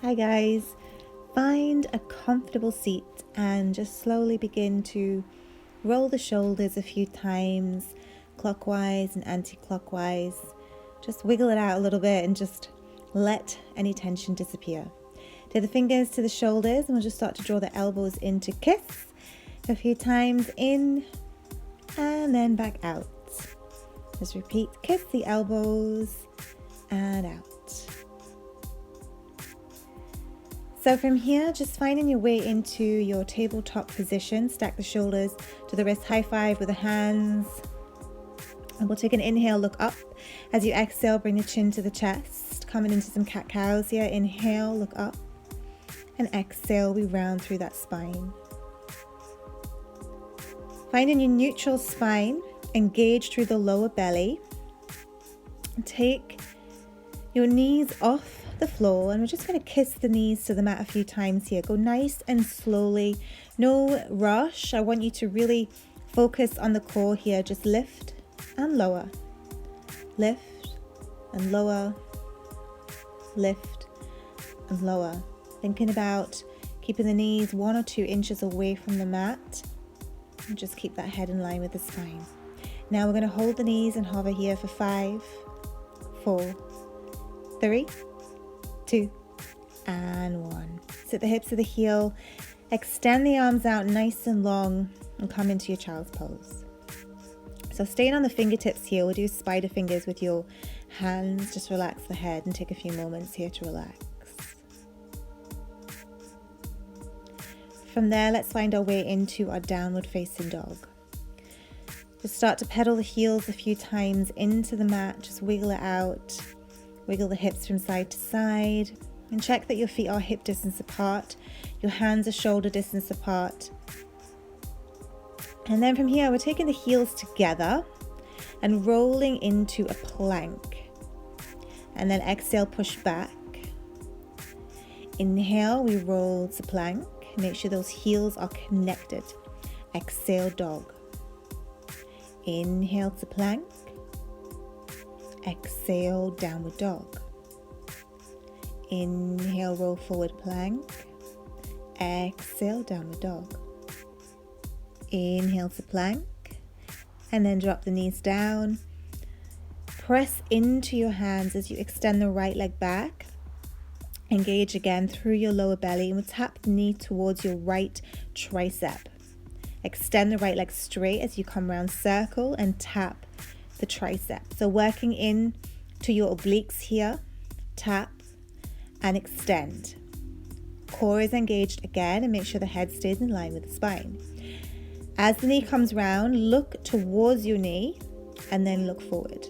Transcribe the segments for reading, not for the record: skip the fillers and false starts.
Hi guys, find a comfortable seat and just slowly begin to roll the shoulders a few times, clockwise and anti-clockwise. Just wiggle it out a little bit and just let any tension disappear. Take the fingers to the shoulders and we'll just start to draw the elbows into kiss a few times, in and then back out. Just repeat, kiss the elbows and out. So from here, just finding your way into your tabletop position. Stack the shoulders to the wrist, high five with the hands. And we'll take an inhale, look up. As you exhale, bring the chin to the chest. Coming into some cat-cows here. Inhale, look up. And exhale, we round through that spine. Finding your neutral spine, engage through the lower belly. Take your knees off the floor and we're just going to kiss the knees to the mat a few times here. Go nice and slowly, no rush. I want you to really focus on the core here. Just lift and lower, lift and lower, lift and lower. Thinking about keeping the knees 1 or 2 inches away from the mat and just keep that head in line with the spine. Now we're going to hold the knees and hover here for 5, 4, 3, 2, and 1. Sit the hips to the heel, extend the arms out nice and long, and come into your child's pose. So staying on the fingertips here, we'll do spider fingers with your hands. Just relax the head and take a few moments here to relax. From there, let's find our way into our downward facing dog. Just start to pedal the heels a few times into the mat, just wiggle it out. Wiggle the hips from side to side and check that your feet are hip distance apart. Your hands are shoulder distance apart. And then from here, we're taking the heels together and rolling into a plank. And then exhale, push back. Inhale, we roll to plank. Make sure those heels are connected. Exhale, dog. Inhale to plank. Exhale, downward dog. Inhale, roll forward plank. Exhale, downward dog. Inhale to plank. And then drop the knees down. Press into your hands as you extend the right leg back. Engage again through your lower belly and we'll tap the knee towards your right tricep. Extend the right leg straight as you come round circle and tap the tricep. So working in to your obliques here, tap and extend. Core is engaged again and make sure the head stays in line with the spine. As the knee comes round, look towards your knee and then look forward.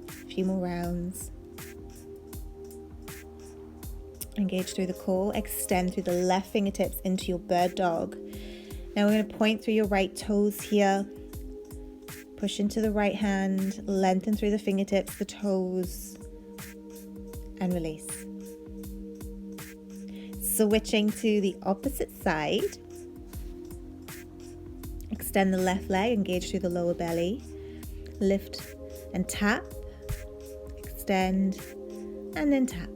A few more rounds. Engage through the core, extend through the left fingertips into your bird dog. Now we're going to point through your right toes here. Push into the right hand, lengthen through the fingertips, the toes, and release. Switching to the opposite side. Extend the left leg, engage through the lower belly. Lift and tap. Extend and then tap.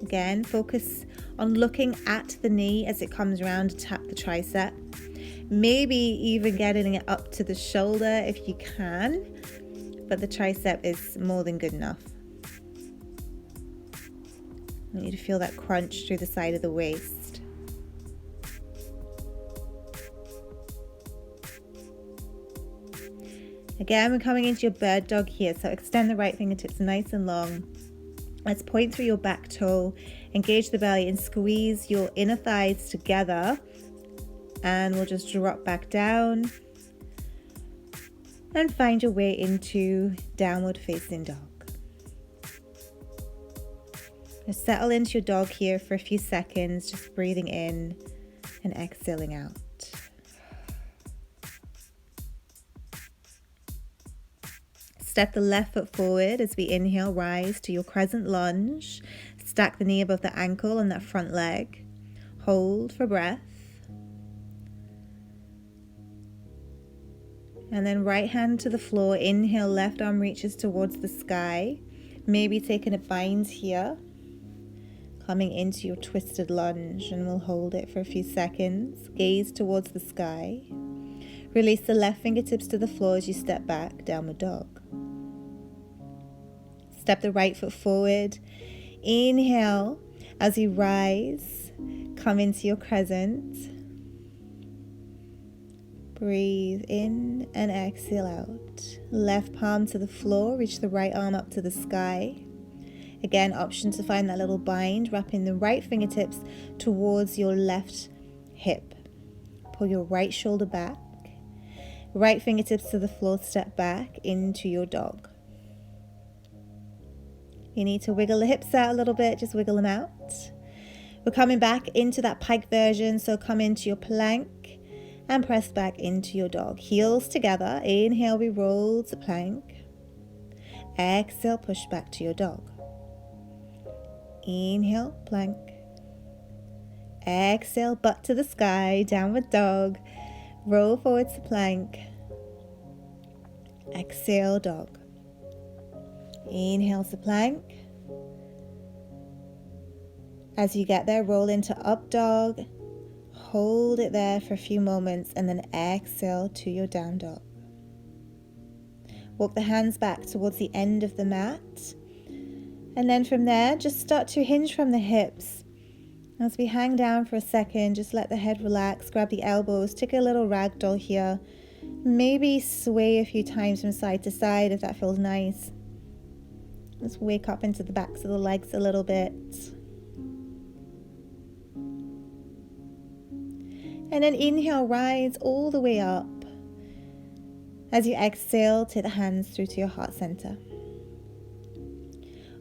Again, focus on looking at the knee as it comes around to tap the tricep. Maybe even getting it up to the shoulder if you can, but the tricep is more than good enough. I want you to feel that crunch through the side of the waist. Again, we're coming into your bird dog here, so extend the right fingertips nice and long. Let's point through your back toe, engage the belly and squeeze your inner thighs together. And we'll just drop back down and find your way into downward facing dog. Just settle into your dog here for a few seconds, just breathing in and exhaling out. Step the left foot forward as we inhale, rise to your crescent lunge. Stack the knee above the ankle and that front leg. Hold for breath. And then right hand to the floor. Inhale, left arm reaches towards the sky. Maybe taking a bind here, coming into your twisted lunge, and we'll hold it for a few seconds. Gaze towards the sky. Release the left fingertips to the floor as you step back, downward dog. Step the right foot forward. Inhale as you rise, come into your crescent. Breathe in and exhale out. Left palm to the floor, reach the right arm up to the sky. Again, option to find that little bind, wrapping the right fingertips towards your left hip. Pull your right shoulder back. Right fingertips to the floor, step back into your dog. You need to wiggle the hips out a little bit, just wiggle them out. We're coming back into that pike version, so come into your plank and press back into your dog. Heels together. Inhale, we roll to plank. Exhale, push back to your dog. Inhale, plank. Exhale, butt to the sky, downward dog. Roll forward to plank. Exhale, dog. Inhale to plank. As you get there, roll into up dog. Hold it there for a few moments and then exhale to your down dog. Walk the hands back towards the end of the mat. And then from there, just start to hinge from the hips. As we hang down for a second, just let the head relax, grab the elbows, take a little ragdoll here. Maybe sway a few times from side to side if that feels nice. Let's wake up into the backs of the legs a little bit. And then inhale, rise all the way up. As you exhale, take the hands through to your heart center.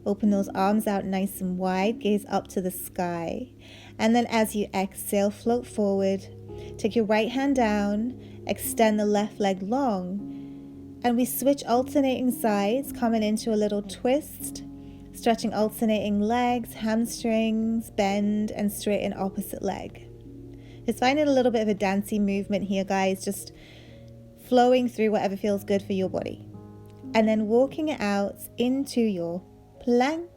Open those arms out nice and wide, gaze up to the sky. And then as you exhale, float forward. Take your right hand down, extend the left leg long. And we switch alternating sides, coming into a little twist. Stretching alternating legs, hamstrings, bend, and straighten opposite leg. Just finding a little bit of a dancey movement here, guys. Just flowing through whatever feels good for your body. And then walking it out into your plank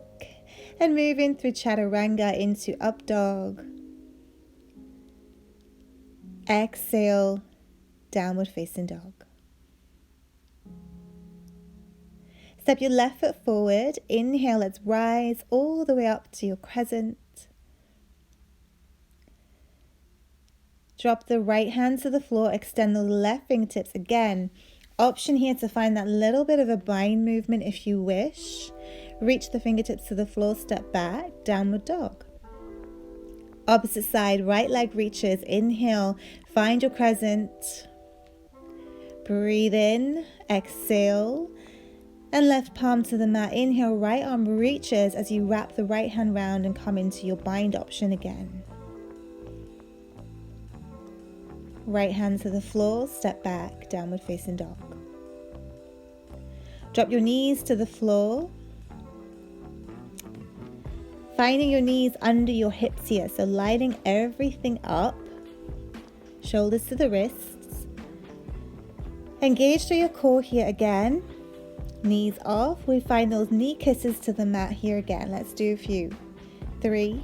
and moving through chaturanga into up dog. Exhale, downward facing dog. Step your left foot forward. Inhale, let's rise all the way up to your crescent. Drop the right hand to the floor, extend the left fingertips. Again, option here to find that little bit of a bind movement if you wish. Reach the fingertips to the floor, step back, downward dog. Opposite side, right leg reaches. Inhale, find your crescent. Breathe in, exhale, and left palm to the mat. Inhale, right arm reaches as you wrap the right hand round and come into your bind option again. Right hand to the floor, step back, downward facing dog. Drop your knees to the floor. Finding your knees under your hips here, so lighting everything up. Shoulders to the wrists. Engage through your core here again. Knees off. We find those knee kisses to the mat here again. Let's do a few. 3,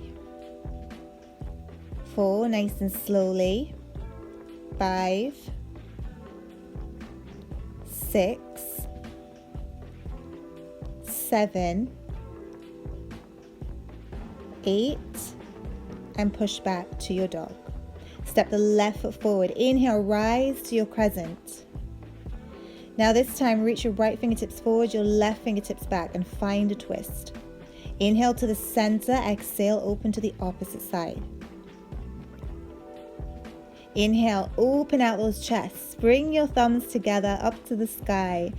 4, nice and slowly. 5, 6, 7, 8, and push back to your dog. Step the left foot forward. Inhale, rise to your crescent. Now this time, reach your right fingertips forward, your left fingertips back, and find a twist. Inhale to the center, exhale, open to the opposite side. Inhale, open out those chests. Bring your thumbs together up to the sky.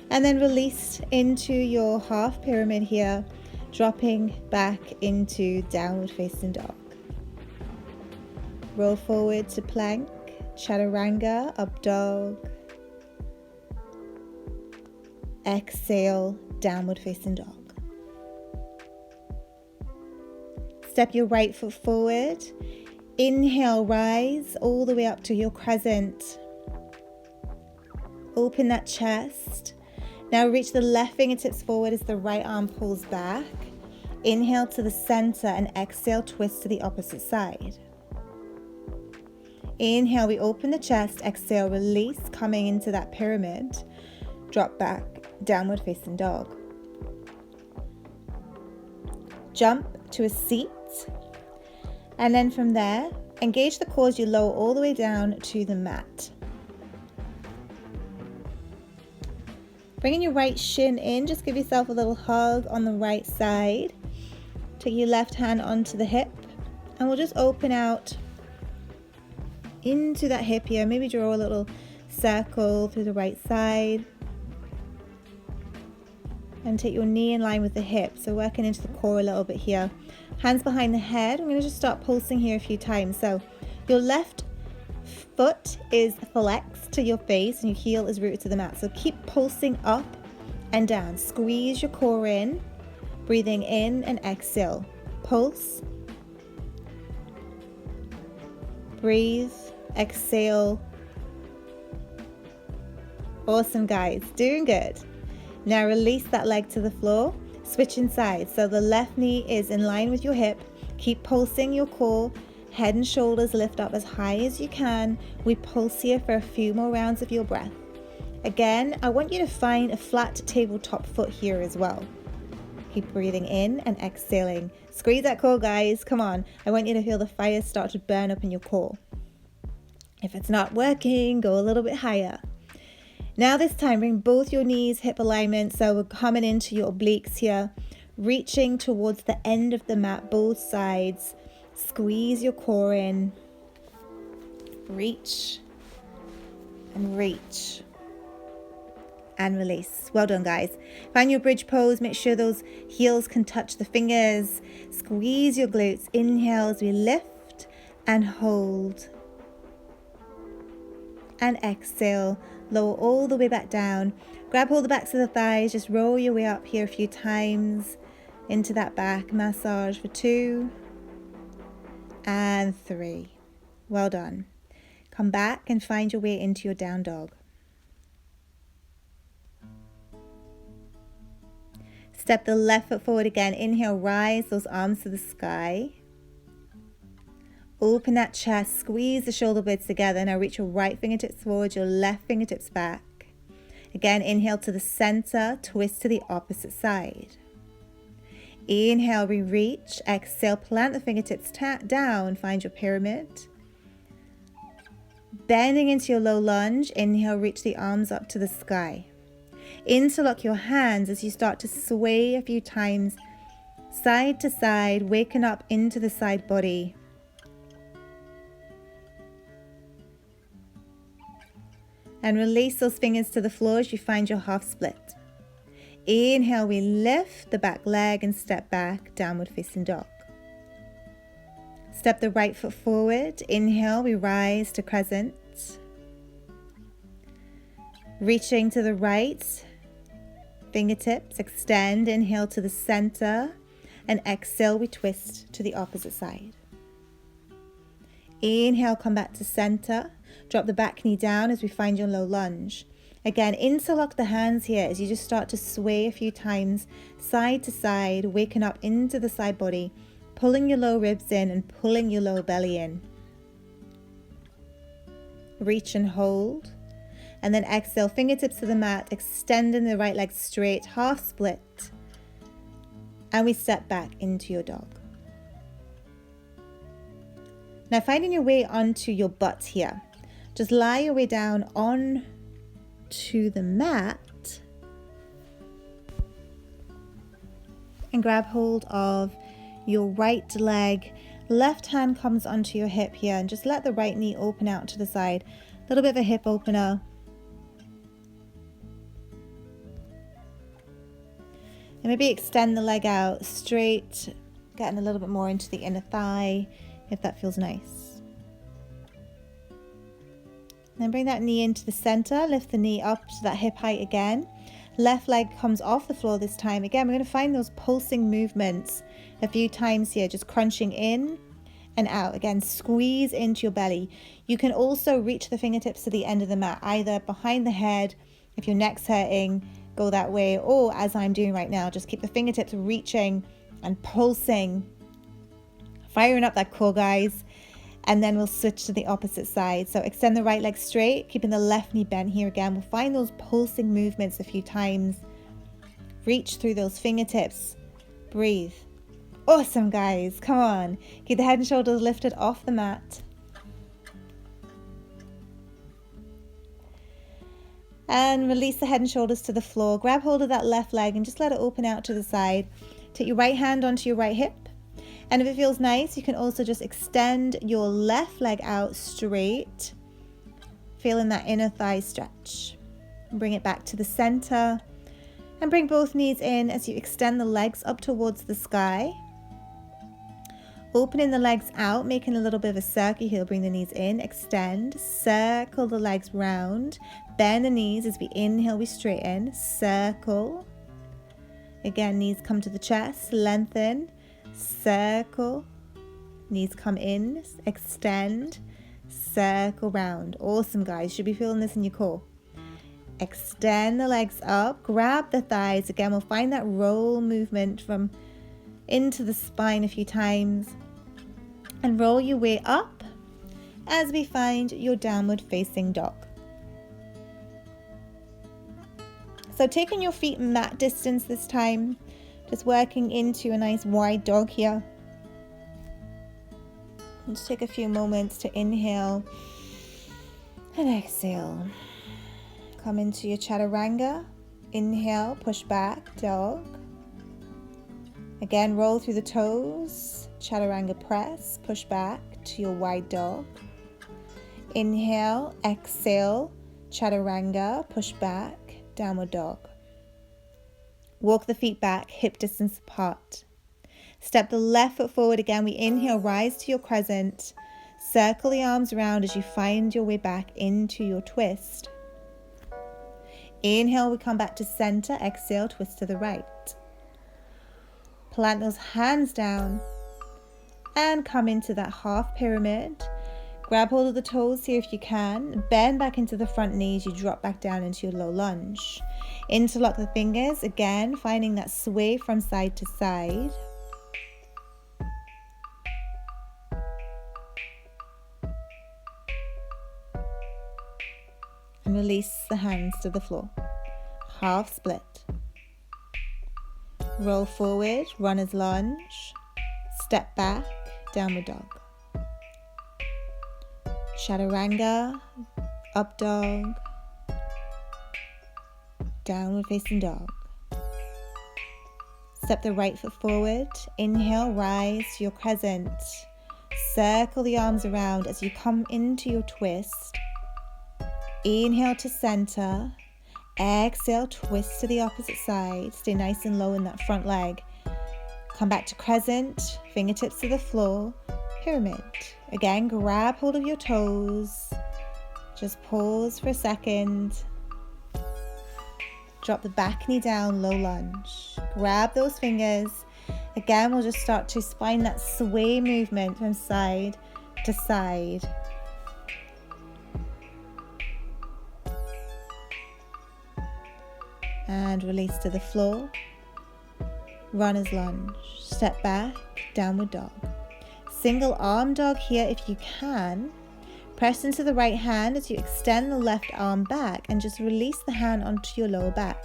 And then release into your half pyramid here, dropping back into downward facing dog. Roll forward to plank, chaturanga, up dog. Exhale, downward facing dog. Step your right foot forward. Inhale, rise all the way up to your crescent. Open that chest. Now reach the left fingertips forward as the right arm pulls back. Inhale to the center and exhale, twist to the opposite side. Inhale, we open the chest. Exhale, release, coming into that pyramid. Drop back, downward facing dog. Jump to a seat. And then from there, engage the core as you lower all the way down to the mat. Bringing your right shin in, just give yourself a little hug on the right side. Take your left hand onto the hip, and we'll just open out into that hip here. Maybe draw a little circle through the right side. And take your knee in line with the hip, so working into the core a little bit here. Hands behind the head. I'm going to just start pulsing here a few times. So your left foot is flexed to your face and your heel is rooted to the mat. So keep pulsing up and down. Squeeze your core in, breathing in and exhale. Pulse, breathe, exhale. Awesome, guys, doing good. Now release that leg to the floor, switching sides. So the left knee is in line with your hip. Keep pulsing your core. Head and shoulders lift up as high as you can. We pulse here for a few more rounds of your breath. Again, I want you to find a flat tabletop foot here as well. Keep breathing in and exhaling. Squeeze that core, guys. Come on. I want you to feel the fire start to burn up in your core. If it's not working, go a little bit higher. Now this time, bring both your knees hip alignment. So we're coming into your obliques here, reaching towards the end of the mat, both sides. Squeeze your core in, reach and reach and release. Well done, guys. Find your bridge pose. Make sure those heels can touch the fingers. Squeeze your glutes. Inhale as we lift and hold. And exhale. Lower all the way back down. Grab hold of the backs of the thighs. Just roll your way up here a few times into that back massage for 2 and 3. Well done. Come back and find your way into your down dog. Step the left foot forward again. Inhale, rise those arms to the sky. Open that chest, squeeze the shoulder blades together. Now reach your right fingertips forward, your left fingertips back. Again, inhale to the center, twist to the opposite side. Inhale, we reach. Exhale, plant the fingertips down, find your pyramid. Bending into your low lunge. Inhale, reach the arms up to the sky. Interlock your hands as you start to sway a few times, side to side, waking up into the side body. And release those fingers to the floor as you find your half split. Inhale, we lift the back leg and step back, downward facing dog. Step the right foot forward. Inhale, we rise to crescent. Reaching to the right, fingertips extend. Inhale to the center and exhale, we twist to the opposite side. Inhale, come back to center. Drop the back knee down as we find your low lunge. Again, interlock the hands here as you just start to sway a few times, side to side, waking up into the side body, pulling your low ribs in and pulling your lower belly in. Reach and hold. And then exhale, fingertips to the mat, extending the right leg straight, half split. And we step back into your dog. Now finding your way onto your butt here. Just lie your way down on to the mat and grab hold of your right leg. Left hand comes onto your hip here and just let the right knee open out to the side. A little bit of a hip opener. And maybe extend the leg out straight, getting a little bit more into the inner thigh if that feels nice. Then bring that knee into the center, lift the knee up to that hip height again. Left leg comes off the floor this time. Again, we're going to find those pulsing movements a few times here, just crunching in and out. Again, squeeze into your belly. You can also reach the fingertips to the end of the mat, either behind the head, if your neck's hurting, go that way, or as I'm doing right now, just keep the fingertips reaching and pulsing, firing up that core, guys. And then we'll switch to the opposite side. So extend the right leg straight, keeping the left knee bent here again. We'll find those pulsing movements a few times. Reach through those fingertips. Breathe. Awesome, guys. Come on. Keep the head and shoulders lifted off the mat. And release the head and shoulders to the floor. Grab hold of that left leg and just let it open out to the side. Take your right hand onto your right hip. And if it feels nice, you can also just extend your left leg out straight, feeling that inner thigh stretch. Bring it back to the center and bring both knees in as you extend the legs up towards the sky. Opening the legs out, making a little bit of a circle here. Bring the knees in, extend, circle the legs round, bend the knees as we inhale, we straighten, circle. Again, knees come to the chest, lengthen. Circle, knees come in, extend, circle round. Awesome, guys. Should be feeling this in your core. Extend the legs up, grab the thighs. Again, we'll find that roll movement from into the spine a few times. And roll your way up as we find your downward facing dog. So taking your feet mat distance this time. Just working into a nice wide dog here. Just take a few moments to inhale and exhale. Come into your chaturanga. Inhale, push back, dog. Again, roll through the toes. Chaturanga press, push back to your wide dog. Inhale, exhale, chaturanga, push back, downward dog. Walk the feet back, hip distance apart. Step the left foot forward again. We inhale, rise to your crescent. Circle the arms around as you find your way back into your twist. Inhale, we come back to center. Exhale, twist to the right. Plant those hands down and come into that half pyramid. Grab hold of the toes here if you can. Bend back into the front knees. You drop back down into your low lunge. Interlock the fingers. Again, finding that sway from side to side. And release the hands to the floor. Half split. Roll forward, runner's lunge. Step back, downward dog. Chaturanga, up dog, downward facing dog. Step the right foot forward. Inhale, rise to your crescent. Circle the arms around as you come into your twist. Inhale to center. Exhale, twist to the opposite side. Stay nice and low in that front leg. Come back to crescent, fingertips to the floor, pyramid. Again, grab hold of your toes. Just pause for a second. Drop the back knee down, low lunge. Grab those fingers. Again, we'll just start to find that sway movement from side to side. And release to the floor. Runner's lunge. Step back, downward dog. Single arm dog here if you can. Press into the right hand as you extend the left arm back and just release the hand onto your lower back.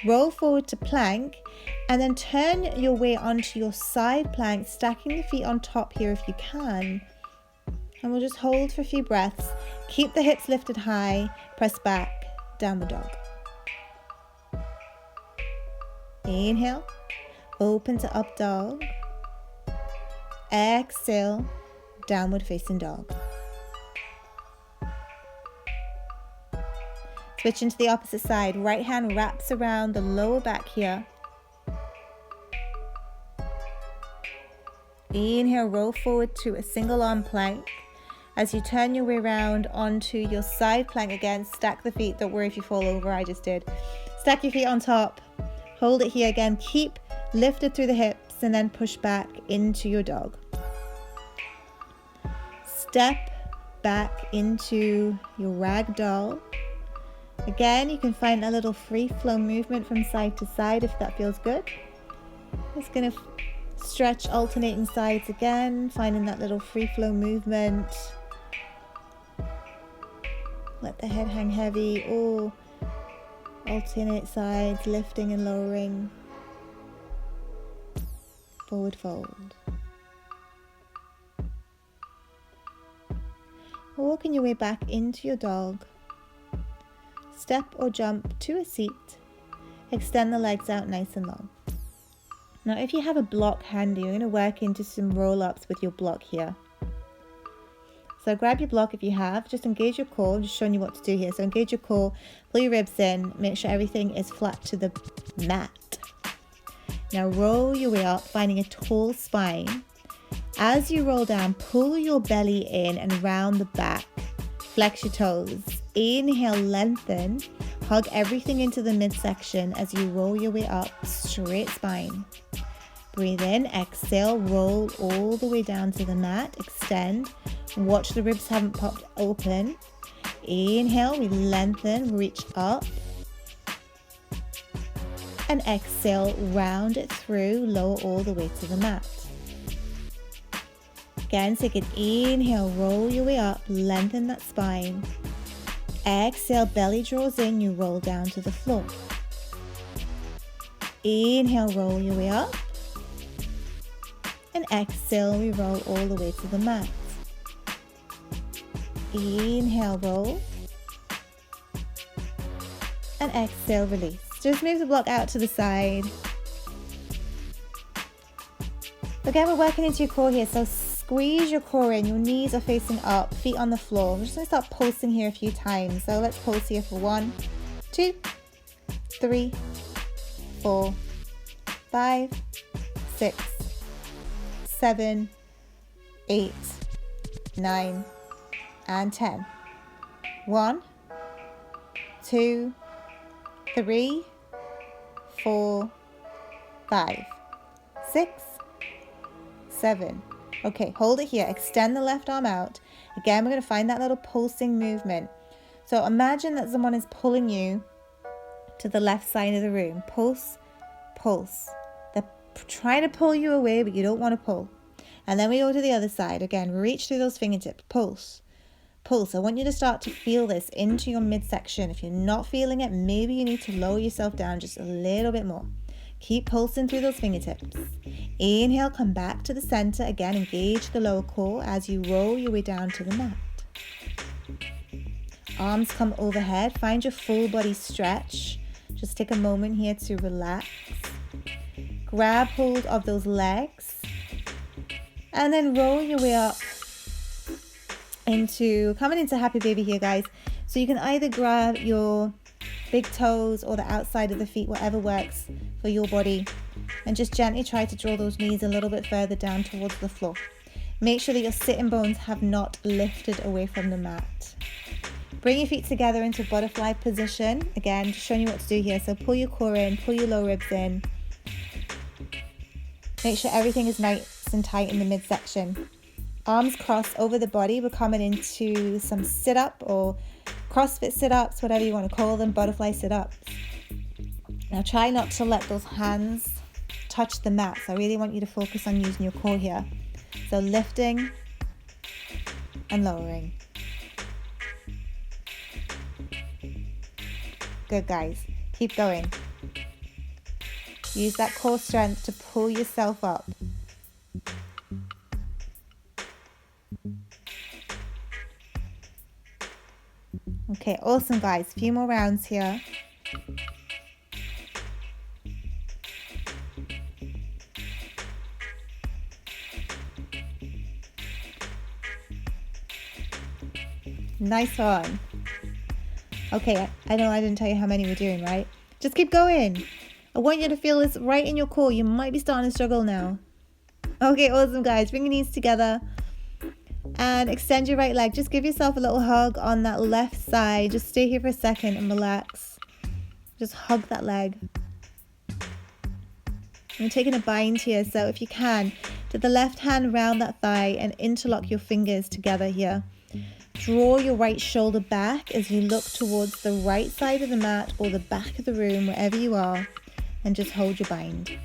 Roll forward to plank and then turn your way onto your side plank, stacking the feet on top here if you can. And we'll just hold for a few breaths. Keep the hips lifted high. Press back, downward dog. Inhale, open to up dog. Exhale, downward facing dog. Switch into the opposite side. Right hand wraps around the lower back here. Inhale, roll forward to a single arm plank. As you turn your way around onto your side plank again, stack the feet. Don't worry if you fall over, I just did. Stack your feet on top. Hold it here again. Keep lifted through the hips and then push back into your dog. Step back into your ragdoll. Again, you can find a little free flow movement from side to side if that feels good. Just going to stretch alternating sides again, finding that little free flow movement. Let the head hang heavy, or alternate sides, lifting and lowering. Forward fold. Walking your way back into your dog. Step or jump to a seat. Extend the legs out nice and long. Now if you have a block handy, you're going to work into some roll-ups with your block here. So grab your block if you have, just engage your core. I'm just showing you what to do here. So engage your core, pull your ribs in, make sure everything is flat to the mat. Now roll your way up, finding a tall spine. As you roll down, pull your belly in and round the back. Flex your toes. Inhale, lengthen. Hug everything into the midsection as you roll your way up, straight spine. Breathe in, exhale, roll all the way down to the mat, extend. Watch the ribs haven't popped open. Inhale, we lengthen, reach up. And exhale, round it through, lower all the way to the mat. Again, take an inhale, roll your way up, lengthen that spine. Exhale, belly draws in, you roll down to the floor. Inhale, roll your way up. And exhale, we roll all the way to the mat. Inhale, roll. And exhale, release. Just move the block out to the side. Again, we're working into your core here, so squeeze your core in. Your knees are facing up, feet on the floor. We're just going to start pulsing here a few times. So let's pulse here for 1, 2, 3, 4, 5, 6, 7, 8, 9, and 10. 1, 2, 3, 4, 5, 6, 7. Okay, hold it here. Extend the left arm out. Again, we're going to find that little pulsing movement. So imagine that someone is pulling you to the left side of the room. Pulse, pulse. They're trying to pull you away, but you don't want to pull. And then we go to the other side. Again, reach through those fingertips. Pulse, pulse. I want you to start to feel this into your midsection. If you're not feeling it, maybe you need to lower yourself down just a little bit more. Keep pulsing through those fingertips. Inhale, come back to the center. Again, engage the lower core as you roll your way down to the mat. Arms come overhead. Find your full body stretch. Just take a moment here to relax. Grab hold of those legs. And then roll your way up coming into happy baby here, guys. So you can either grab your big toes or the outside of the feet, whatever works for your body, and just gently try to draw those knees a little bit further down towards the floor. Make sure that your sitting bones have not lifted away from the mat. Bring your feet together into butterfly position. Again, just showing you what to do here. So pull your core in, pull your low ribs in. Make sure everything is nice and tight in the midsection. Arms cross over the body. We're coming into some sit-up or CrossFit sit-ups, whatever you want to call them, butterfly sit-ups. Now try not to let those hands touch the mat. So I really want you to focus on using your core here. So lifting and lowering. Good, guys. Keep going. Use that core strength to pull yourself up. Okay, awesome, guys. A few more rounds here. Nice one. Okay, I know I didn't tell you how many we're doing, right? Just keep going. I want you to feel this right in your core. You might be starting to struggle now. Okay, awesome, guys. Bring your knees together and extend your right leg. Just give yourself a little hug on that left side. Just stay here for a second and relax. Just hug that leg. I'm taking a bind here, so if you can, to the left hand round that thigh and interlock your fingers together here. Draw your right shoulder back as you look towards the right side of the mat or the back of the room, wherever you are, and just hold your bind.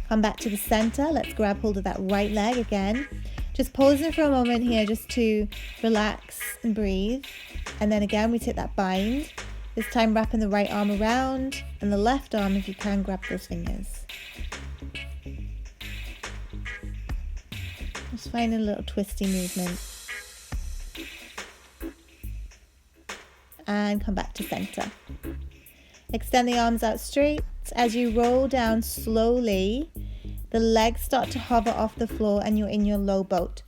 Come back to the center. Let's grab hold of that right leg again. Just pausing for a moment here just to relax and breathe. And then again, we take that bind. This time wrapping the right arm around, and the left arm, if you can, grab those fingers. Just finding a little twisty movement. And come back to center. Extend the arms out straight. As you roll down slowly, the legs start to hover off the floor and you're in your low boat.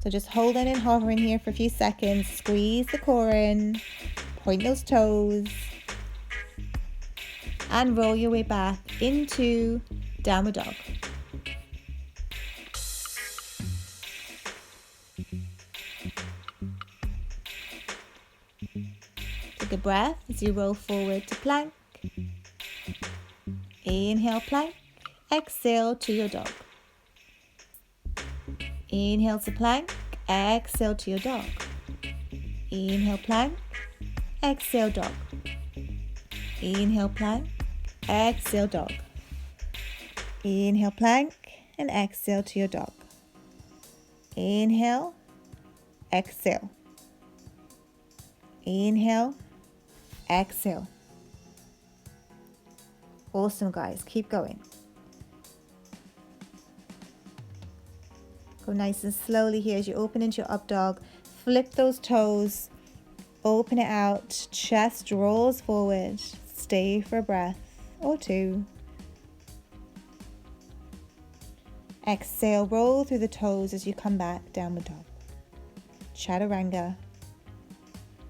So just holding and hovering here for a few seconds. Squeeze the core in, point those toes, and roll your way back into downward dog. Take a breath as you roll forward to plank. Inhale, plank. Exhale to your dog. Inhale to plank. Exhale to your dog. Inhale, plank. Exhale, dog. Inhale, plank. Exhale, dog. Inhale, plank, and exhale to your dog. Inhale, exhale. Inhale, exhale. Awesome, guys. Keep going. Go nice and slowly here as you open into your up dog. Flip those toes. Open it out. Chest rolls forward. Stay for a breath or two. Exhale, roll through the toes as you come back, downward dog. Chaturanga.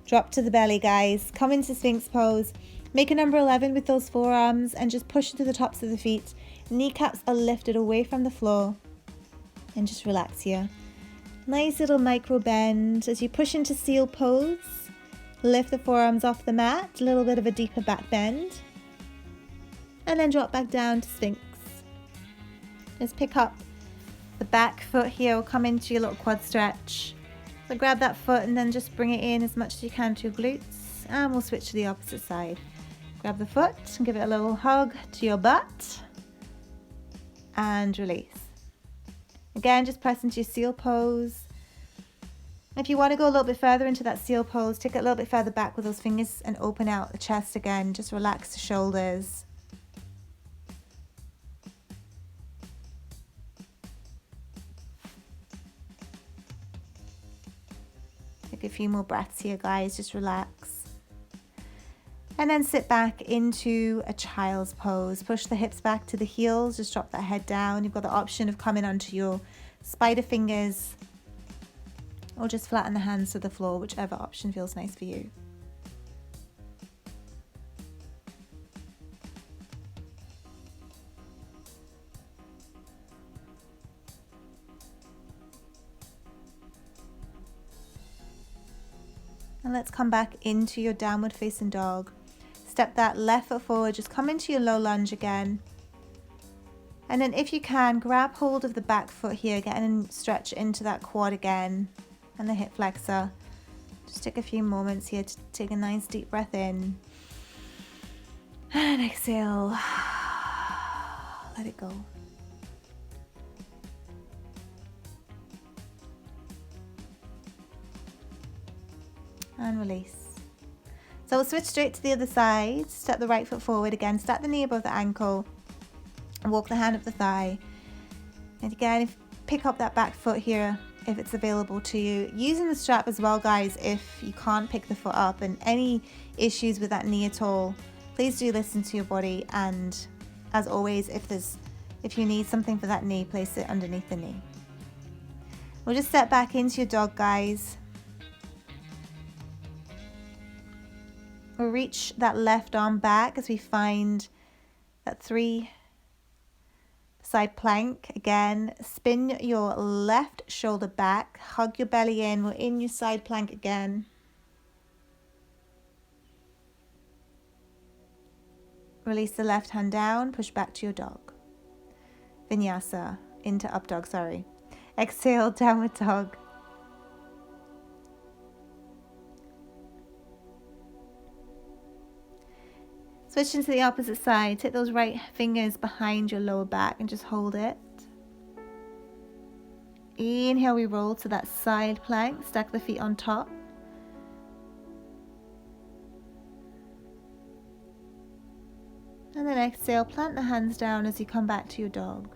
Drop to the belly, guys. Come into Sphinx pose. Make a number 11 with those forearms and just push into the tops of the feet. Kneecaps are lifted away from the floor. And just relax here. Nice little micro bend as you push into seal pose. Lift the forearms off the mat. A little bit of a deeper back bend. And then drop back down to Sphinx. Just pick up the back foot here. Or come into your little quad stretch. So grab that foot and then just bring it in as much as you can to your glutes. And we'll switch to the opposite side. Grab the foot and give it a little hug to your butt. And release. Again, just press into your seal pose. If you want to go a little bit further into that seal pose, take it a little bit further back with those fingers and open out the chest again. Just relax the shoulders. Take a few more breaths here, guys. Just relax. And then sit back into a child's pose. Push the hips back to the heels. Just drop that head down. You've got the option of coming onto your spider fingers or just flatten the hands to the floor, whichever option feels nice for you. And let's come back into your downward facing dog. Step that left foot forward, just come into your low lunge again. And then if you can, grab hold of the back foot here again and stretch into that quad again and the hip flexor. Just take a few moments here to take a nice deep breath in. And exhale. Let it go. And release. So we'll switch straight to the other side. Step the right foot forward again. Stack the knee above the ankle. And walk the hand up the thigh. And again, pick up that back foot here if it's available to you. Using the strap as well, guys, if you can't pick the foot up. And any issues with that knee at all, please do listen to your body. And as always, if you need something for that knee, place it underneath the knee. We'll just step back into your dog, guys. We'll reach that left arm back as we find that 3 side plank. Again, spin your left shoulder back, hug your belly in. We're in your side plank again. Release the left hand down, push back to your dog. Vinyasa, into up dog, sorry. Exhale, downward dog. Switching to the opposite side, take those right fingers behind your lower back and just hold it. Inhale, we roll to that side plank, stack the feet on top. And then exhale, plant the hands down as you come back to your dog.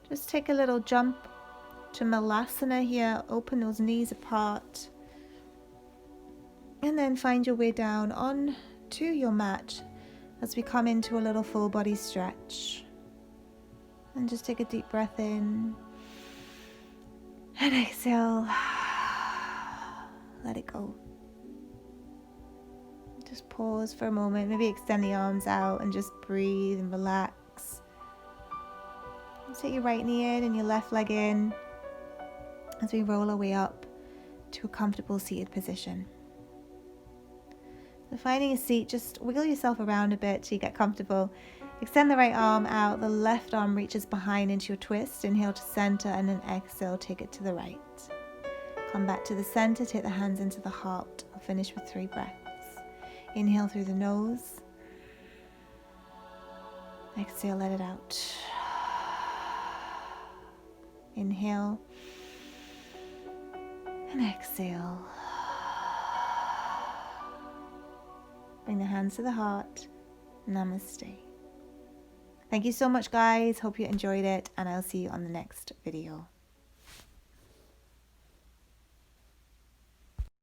Just take a little jump to Malasana here, open those knees apart. And then find your way down on to your mat as we come into a little full body stretch. And just take a deep breath in. And exhale. Let it go. Just pause for a moment. Maybe extend the arms out and just breathe and relax. Take your right knee in and your left leg in as we roll our way up to a comfortable seated position. So finding a seat, just wiggle yourself around a bit till you get comfortable. Extend the right arm out, the left arm reaches behind into your twist. Inhale to center and then exhale, take it to the right. Come back to the center, take the hands into the heart. I'll finish with 3 breaths. Inhale through the nose. Exhale, let it out. Inhale and exhale. Bring the hands to the heart. Namaste. Thank you so much, guys. Hope you enjoyed it, and I'll see you on the next video.